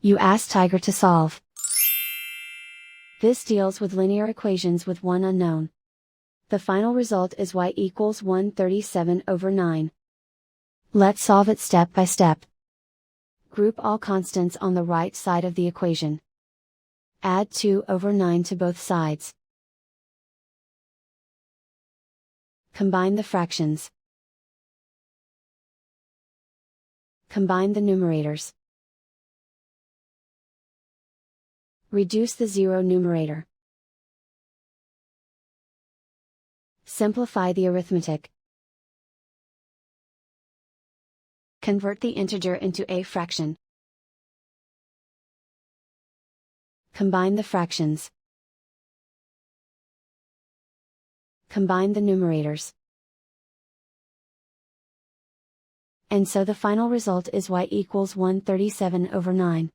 You ask Tiger to solve. This deals with linear equations with one unknown. The final result is y equals 137/9. Let's solve it step by step. Group all constants on the right side of the equation. Add 2/9 to both sides. Combine the fractions. Combine the numerators. Reduce the zero numerator. Simplify the arithmetic. Convert the integer into a fraction. Combine the fractions. Combine the numerators. And so the final result is y equals 137/9.